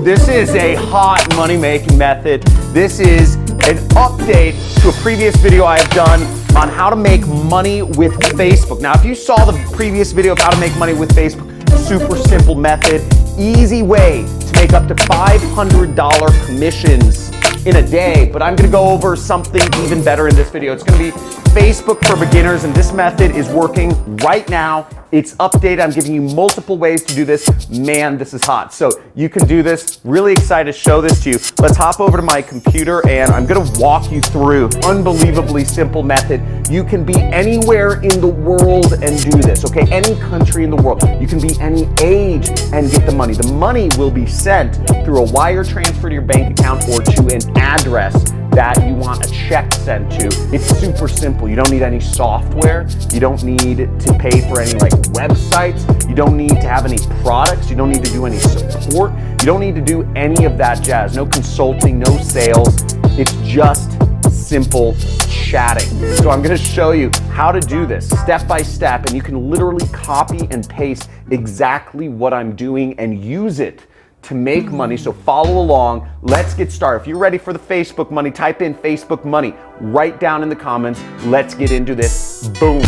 This is a hot money-making method. This is an update to a previous video I have done on how to make money with Facebook. Now, if you saw the previous video of how to make money with Facebook, super simple method, easy way to make up to $500 commissions in a day, but I'm gonna go over something even better in this video. It's gonna be Facebook for beginners, and this method is working right now. It's updated. I'm giving you multiple ways to do this. Man, this is hot. So you can do this. Really excited to show this to you. Let's hop over to my computer and I'm gonna walk you through unbelievably simple method. You can be anywhere in the world and do this, okay? Any country in the world. You can be any age and get the money. The money will be sent through a wire transfer to your bank account or to an address that you want a check sent to. It's super simple. You don't need any software. You don't need to pay for any websites. You don't need to have any products. You don't need to do any support. You don't need to do any of that jazz. No consulting, no sales. It's just simple chatting. So I'm gonna show you how to do this step by step, and you can literally copy and paste exactly what I'm doing and use it to make money. So follow along. Let's get started. If you're ready for the Facebook money, type in Facebook money right down in the comments. Let's get into this. Boom.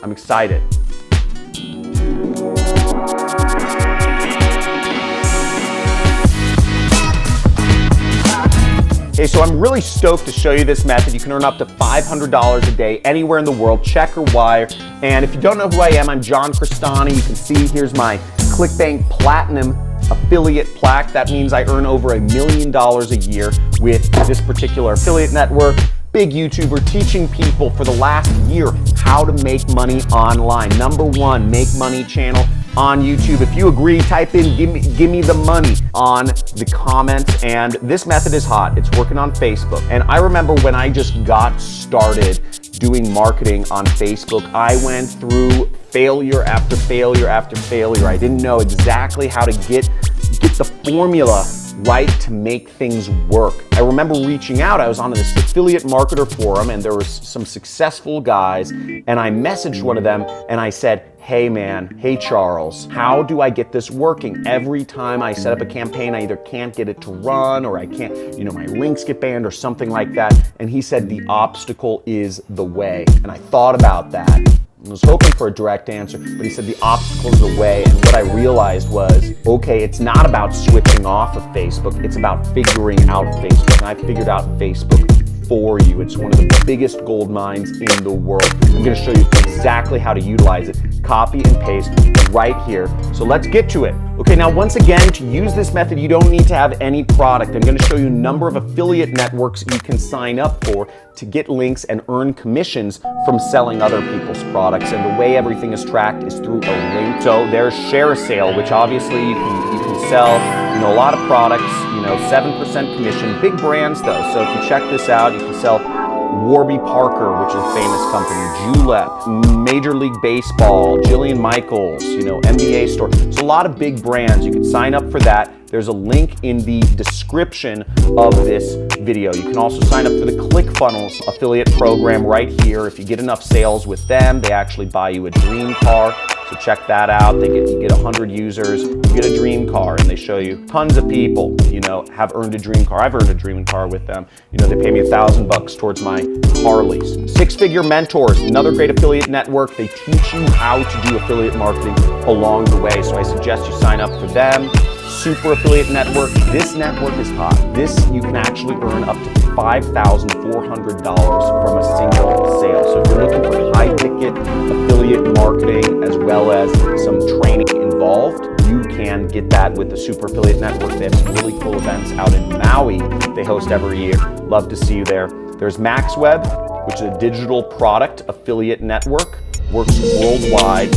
I'm excited. Okay, so I'm really stoked to show you this method. You can earn up to $500 a day anywhere in the world, check or wire. And if you don't know who I am, I'm John Crestani. You can see here's my ClickBank Platinum affiliate plaque. That means I earn over $1 million a year with this particular affiliate network. Big YouTuber teaching people for the last year how to make money online. #1 make money channel on YouTube. If you agree, type in give me the money on the comments. And this method is hot. It's working on Facebook. And I remember when I just got started doing marketing on Facebook, I went through failure after failure after failure. I didn't know exactly how to get the formula right to make things work. I remember reaching out. I was on this affiliate marketer forum and there was some successful guys, and I messaged one of them and I said, hey man, hey Charles, how do I get this working? Every time I set up a campaign, I either can't get it to run or I can't, my links get banned or something like that. And he said the obstacle is the way. And I thought about that. I was hoping for a direct answer, but he said the obstacle is the way. And what I realized was, okay, it's not about switching off of Facebook, it's about figuring out Facebook. And I figured out Facebook for you. It's one of the biggest gold mines in the world. I'm gonna show you exactly how to utilize it. Copy and paste right here. So let's get to it. Okay, now once again, to use this method, you don't need to have any product. I'm gonna show you a number of affiliate networks you can sign up for to get links and earn commissions from selling other people's products. And the way everything is tracked is through a link. So there's ShareASale, which obviously you can sell, a lot of products, 7% commission, big brands though. So if you check this out, you can sell Warby Parker, which is a famous company, Julep, Major League Baseball, Jillian Michaels, NBA store. So a lot of big brands. You can sign up for that. There's a link in the description of this video. You can also sign up for the ClickFunnels affiliate program right here. If you get enough sales with them, they actually buy you a dream car. So check that out. You get 100 users, you get a dream car, and they show you tons of people, have earned a dream car. I've earned a dream car with them. They pay me $1,000 towards my car lease. Six Figure Mentors, another great affiliate network. They teach you how to do affiliate marketing along the way. So I suggest you sign up for them. Super Affiliate Network. This network is hot. You can actually earn up to $5,400 from a single sale. So if you're looking for high ticket affiliate marketing as well as some training involved, you can get that with the Super Affiliate Network. They have some really cool events out in Maui they host every year. Love to see you there. There's MaxWeb, which is a digital product affiliate network. Works worldwide.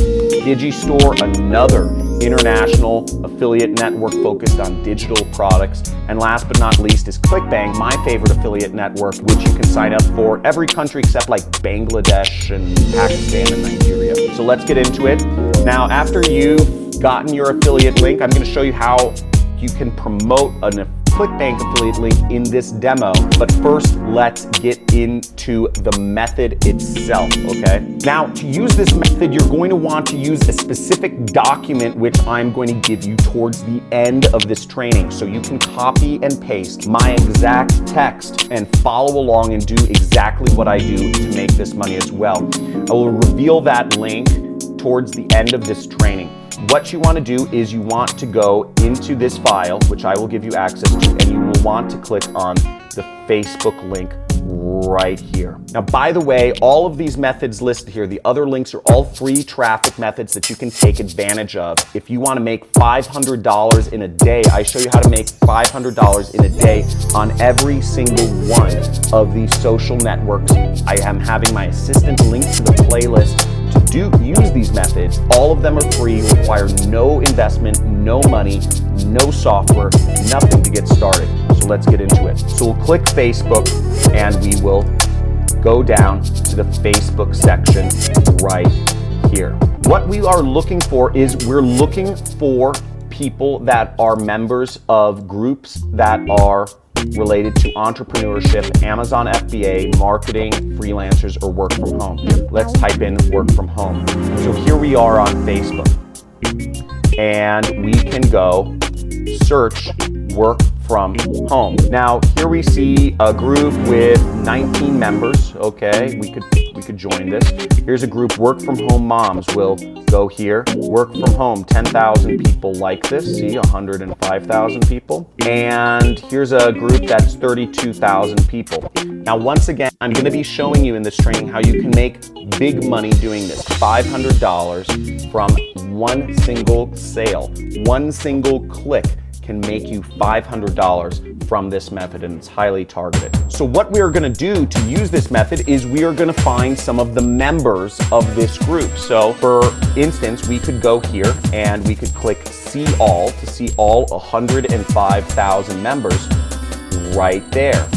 Digistore, another international affiliate network focused on digital products. And last but not least is ClickBank, my favorite affiliate network, which you can sign up for every country except Bangladesh and Pakistan and Nigeria. So let's get into it. Now, after you've gotten your affiliate link, I'm going to show you how you can promote an ClickBank affiliate link in this demo, but first let's get into the method itself, okay? Now, to use this method, you're going to want to use a specific document which I'm going to give you towards the end of this training. So you can copy and paste my exact text and follow along and do exactly what I do to make this money as well. I will reveal that link towards the end of this training. What you want to do is you want to go into this file, which I will give you access to, and you will want to click on the Facebook link right here. Now, by the way, all of these methods listed here, the other links are all free traffic methods that you can take advantage of. If you want to make $500 in a day, I show you how to make $500 in a day on every single one of these social networks. I am having my assistant link to the playlist to use these methods. All of them are free, require no investment, no money, no software, nothing to get started. So let's get into it. So we'll click Facebook and we will go down to the Facebook section right here. What we are looking for is we're looking for people that are members of groups that are related to entrepreneurship, Amazon FBA, marketing, freelancers, or work from home. Let's type in work from home. So here we are on Facebook, and we can go search work from home. Now here we see a group with 19 members. Okay, we could join this. Here's a group, work from home moms. We'll go here, work from home, 10,000 people like this. See, 105,000 people. And here's a group that's 32,000 people. Now, once again, I'm going to be showing you in this training how you can make big money doing this. $500 from one single sale, one single click can make you $500 from this method, and it's highly targeted. So what we are going to do to use this method is we are going to find some of the members of this group. So for instance, we could go here and we could click see all to see all 105,000 members right there.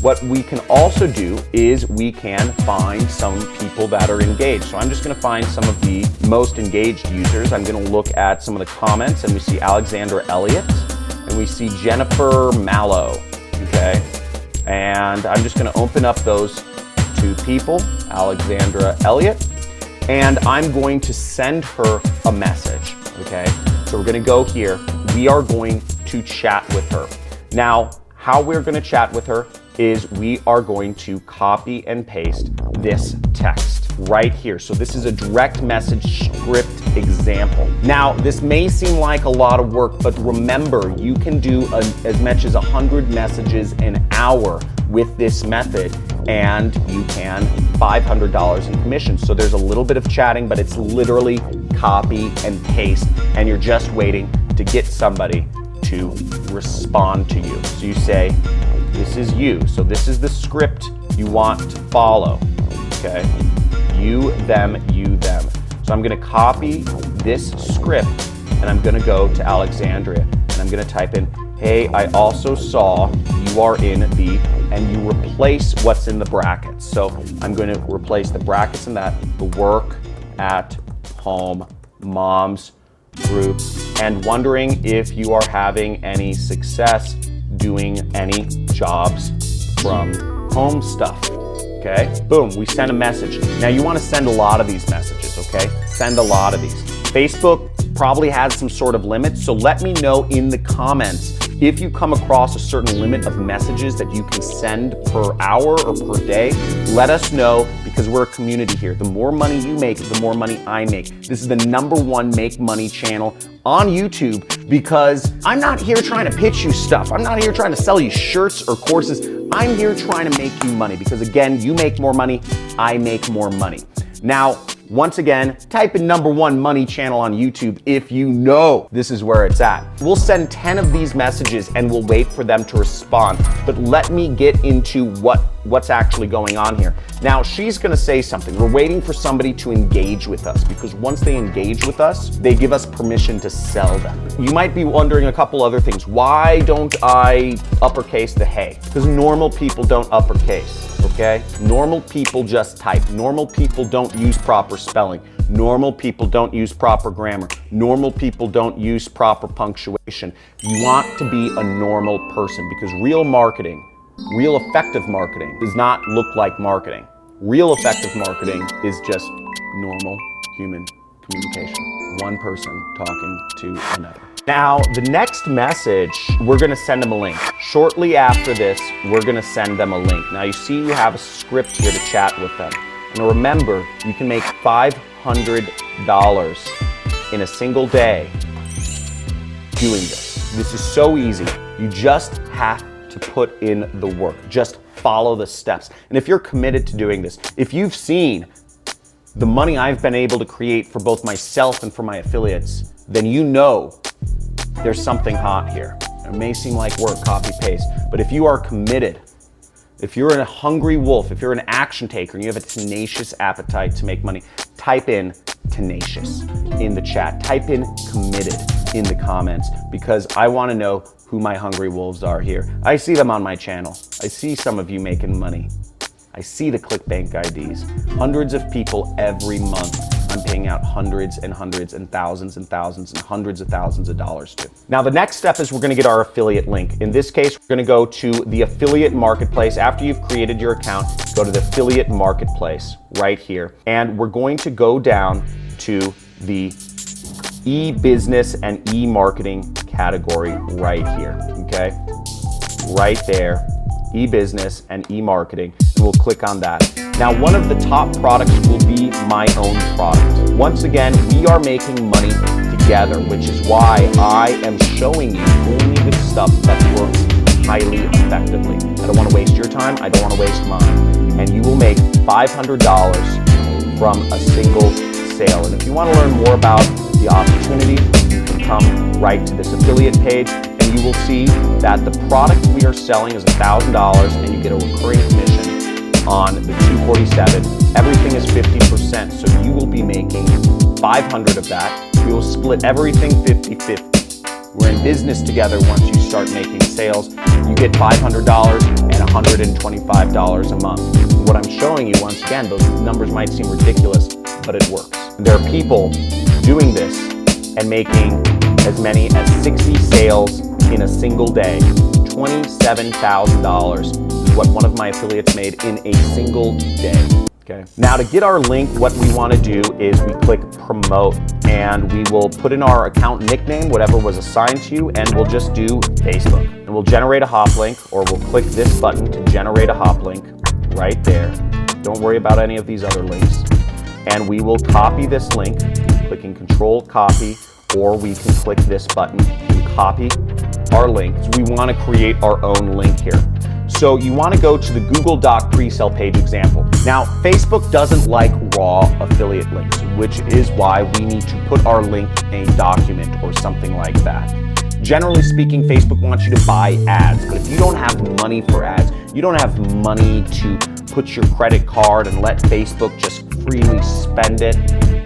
What we can also do is we can find some people that are engaged. So I'm just going to find some of the most engaged users. I'm going to look at some of the comments, and we see Alexandra Elliott, and we see Jennifer Mallow, okay? And I'm just going to open up those two people, Alexandra Elliott, and I'm going to send her a message, okay? So we're going to go here. We are going to chat with her. Now, how we're going to chat with her is we are going to copy and paste this text right here. So this is a direct message script example. Now, this may seem like a lot of work, but remember, you can do as much as 100 messages an hour with this method, and you can $500 in commission. So there's a little bit of chatting, but it's literally copy and paste, and you're just waiting to get somebody to respond to you. So you say, this is you. So this is the script you want to follow, okay? You, them, you, them. So I'm gonna copy this script and I'm gonna go to Alexandria and I'm gonna type in, hey, I also saw you are in the, and you replace what's in the brackets. So I'm gonna replace the brackets in that, the work at home moms group, and wondering if you are having any success doing any jobs from home stuff, okay? Boom, we send a message. Now you wanna send a lot of these messages, okay? Send a lot of these. Facebook probably has some sort of limit, so let me know in the comments if you come across a certain limit of messages that you can send per hour or per day. Let us know, because we're a community here. The more money you make, the more money I make. This is the #1 make money channel on YouTube, because I'm not here trying to pitch you stuff. I'm not here trying to sell you shirts or courses. I'm here trying to make you money, because again, you make more money, I make more money. Now, once again, type in #1 money channel on YouTube if you know this is where it's at. We'll send 10 of these messages and we'll wait for them to respond. But let me get into what's actually going on here. Now, she's gonna say something. We're waiting for somebody to engage with us, because once they engage with us, they give us permission to sell them. You might be wondering a couple other things. Why don't I uppercase the hey? Because normal people don't uppercase. Okay? Normal people just type. Normal people don't use proper spelling. Normal people don't use proper grammar. Normal people don't use proper punctuation. You want to be a normal person because real marketing, real effective marketing does not look like marketing. Real effective marketing is just normal human communication. One person talking to another. Now, the next message, we're gonna send them a link. Shortly after this, we're gonna send them a link. Now you see you have a script here to chat with them. And remember, you can make $500 in a single day doing this. This is so easy. You just have to put in the work. Just follow the steps. And if you're committed to doing this, if you've seen the money I've been able to create for both myself and for my affiliates, then you know there's something hot here. It may seem like work, copy, paste, but if you are committed, if you're a hungry wolf, if you're an action taker and you have a tenacious appetite to make money, type in tenacious in the chat. Type in committed in the comments because I want to know who my hungry wolves are here. I see them on my channel. I see some of you making money. I see the ClickBank IDs. Hundreds of people every month I'm paying out hundreds and hundreds and thousands and hundreds of thousands of dollars to. Now the next step is we're gonna get our affiliate link. In this case, we're gonna go to the affiliate marketplace. After you've created your account, go to the affiliate marketplace right here. And we're going to go down to the e-business and e-marketing category right here, okay? Right there, e-business and e-marketing. We'll click on that. Now, one of the top products will be my own product. Once again, we are making money together, which is why I am showing you only the stuff that works highly effectively. I don't want to waste your time. I don't want to waste mine. And you will make $500 from a single sale. And if you want to learn more about the opportunity, you can come right to this affiliate page and you will see that the product we are selling is $1,000 and you get a recurring commission on the 247. Everything is 50%, so you will be making 500 of that. We will split everything 50-50. We're in business together once you start making sales. You get $500 and $125 a month. What I'm showing you, once again, those numbers might seem ridiculous, but it works. There are people doing this and making as many as 60 sales in a single day. $27,000 is what one of my affiliates made in a single day. Okay. Now to get our link, what we want to do is we click promote and we will put in our account nickname, whatever was assigned to you, and we'll just do Facebook. And we'll generate a hop link, or we'll click this button to generate a hop link right there. Don't worry about any of these other links. And we will copy this link, clicking Control Copy, or we can click this button and copy our link. So we want to create our own link here. So you want to go to the Google Doc pre-sale page example. Now, Facebook doesn't like raw affiliate links, which is why we need to put our link in a document or something like that. Generally speaking, Facebook wants you to buy ads, but if you don't have money for ads, you don't have money to put your credit card and let Facebook just freely spend it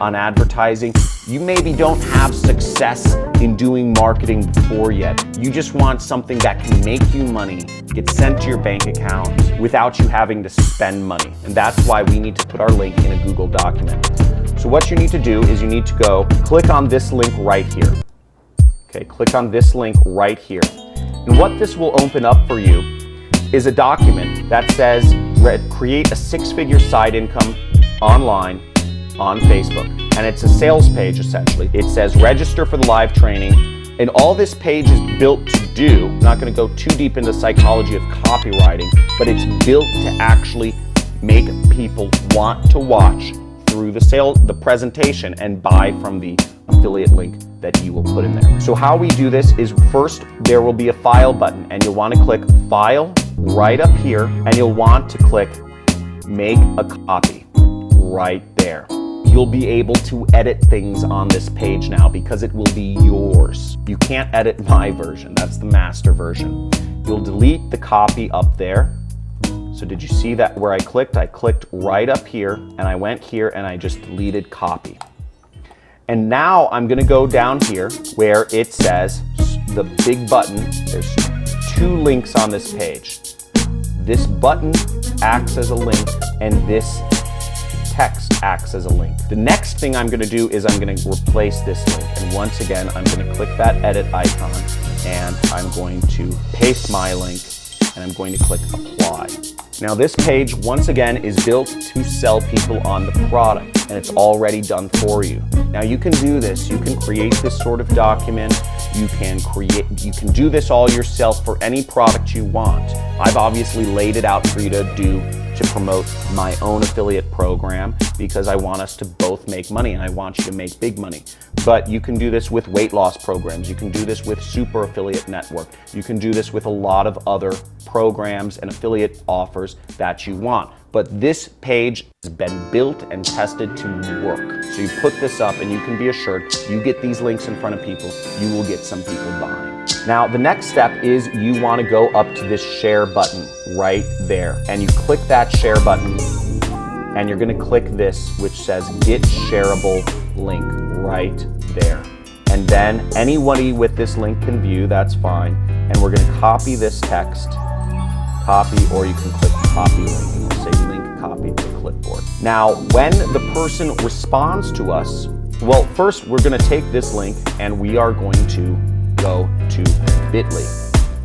on advertising, you maybe don't have success in doing marketing before yet. You just want something that can make you money, get sent to your bank account without you having to spend money. And that's why we need to put our link in a Google document. So what you need to do is you need to go click on this link right here. Okay, click on this link right here. And what this will open up for you is a document that says create a 6-figure side income online on Facebook. And it's a sales page essentially. It says register for the live training. And all this page is built to do, I'm not gonna go too deep into psychology of copywriting, but it's built to actually make people want to watch through the presentation and buy from the affiliate link that you will put in there. So how we do this is first there will be a file button and you'll want to click file right up here and you'll want to click make a copy right there. You'll be able to edit things on this page now because it will be yours. You can't edit my version, that's the master version. You'll delete the copy up there. So did you see that where I clicked? I clicked right up here and I went here and I just deleted copy. And now I'm gonna go down here where it says the big button. There's 2 links on this page. This button acts as a link and this text acts as a link. The next thing I'm gonna do is I'm gonna replace this link. And once again, I'm gonna click that edit icon and I'm going to paste my link and I'm going to click apply. Now this page, once again, is built to sell people on the product and it's already done for you. Now you can do this, you can create this sort of document, you can do this all yourself for any product you want. I've obviously laid it out for you to do to promote my own affiliate program because I want us to both make money and I want you to make big money. But you can do this with weight loss programs, you can do this with Super Affiliate Network, you can do this with a lot of other programs and affiliate offers that you want. But this page has been built and tested to work. So you put this up and you can be assured you get these links in front of people, you will get some people buying. Now the next step is you want to go up to this share button right there and you click that share button and you're going to click this which says get shareable link right there. And then anybody with this link can view, that's fine. And we're going to copy this text, copy, or you can click copy link and we'll say link copied to clipboard. Now when the person responds to us, well first we're going to take this link and we are going to go to Bitly.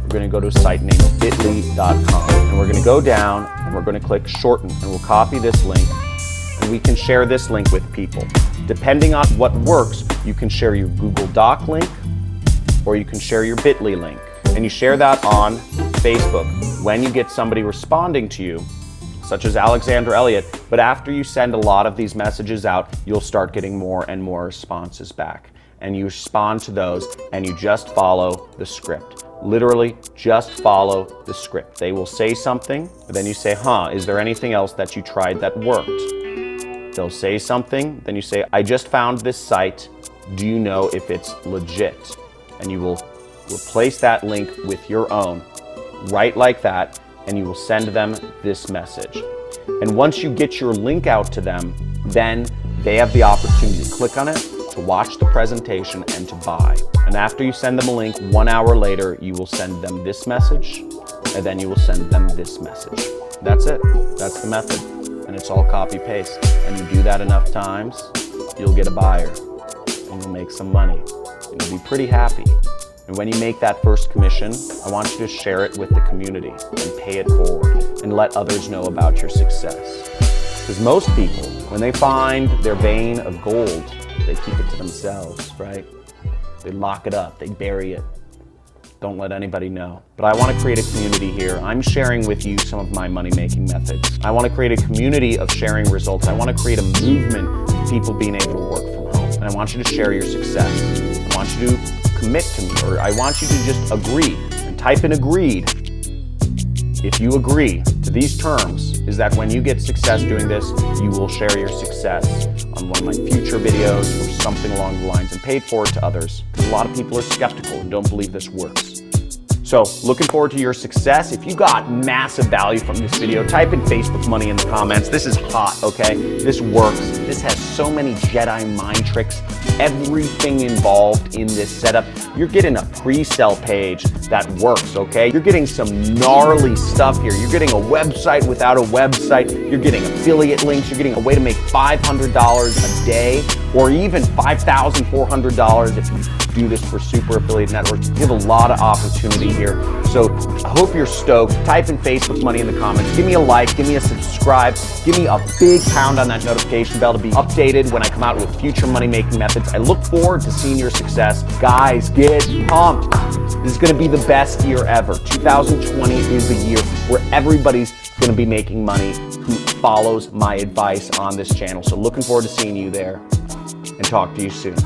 We're going to go to a site named bitly.com and we're going to go down and we're going to click shorten and we'll copy this link and we can share this link with people. Depending on what works, you can share your Google Doc link or you can share your Bitly link and you share that on Facebook when you get somebody responding to you, such as Alexander Elliott, but after you send a lot of these messages out, you'll start getting more and more responses back. And you respond to those and you just follow the script. Literally just follow the script. They will say something, but then you say, is there anything else that you tried that worked? They'll say something, then you say, I just found this site. Do you know if it's legit? And you will replace that link with your own, right like that, and you will send them this message. And once you get your link out to them, then they have the opportunity to click on it, to watch the presentation, and to buy. And after you send them a link, 1 hour later, you will send them this message, and then you will send them this message. That's it. That's the method. And it's all copy-paste. And you do that enough times, you'll get a buyer, and you'll make some money, and you'll be pretty happy. And when you make that first commission, I want you to share it with the community and pay it forward and let others know about your success. Because most people, when they find their vein of gold, they keep it to themselves, right? They lock it up, they bury it. Don't let anybody know. But I want to create a community here. I'm sharing with you some of my money-making methods. I want to create a community of sharing results. I want to create a movement of people being able to work from home. And I want you to share your success. I want you to commit to me, or I want you to just agree and type in agreed. If you agree to these terms, is that when you get success doing this, you will share your success on one of my future videos or something along the lines and pay it forward to others. Because a lot of people are skeptical and don't believe this works. So looking forward to your success. If you got massive value from this video, type in Facebook money in the comments. This is hot, okay? This works. This has so many Jedi mind tricks. Everything involved in this setup. You're getting a pre-sale page that works, okay? You're getting some gnarly stuff here. You're getting a website without a website. You're getting affiliate links. You're getting a way to make $500 a day or even $5,400 if you do this for Super Affiliate Network. You have a lot of opportunity here. So I hope you're stoked. Type in Facebook money in the comments. Give me a like, give me a subscribe, give me a big pound on that notification bell to be updated when I come out with future money-making methods. I look forward to seeing your success. Guys, get pumped. This is gonna be the best year ever. 2020 is the year where everybody's gonna be making money who follows my advice on this channel. So looking forward to seeing you there and talk to you soon.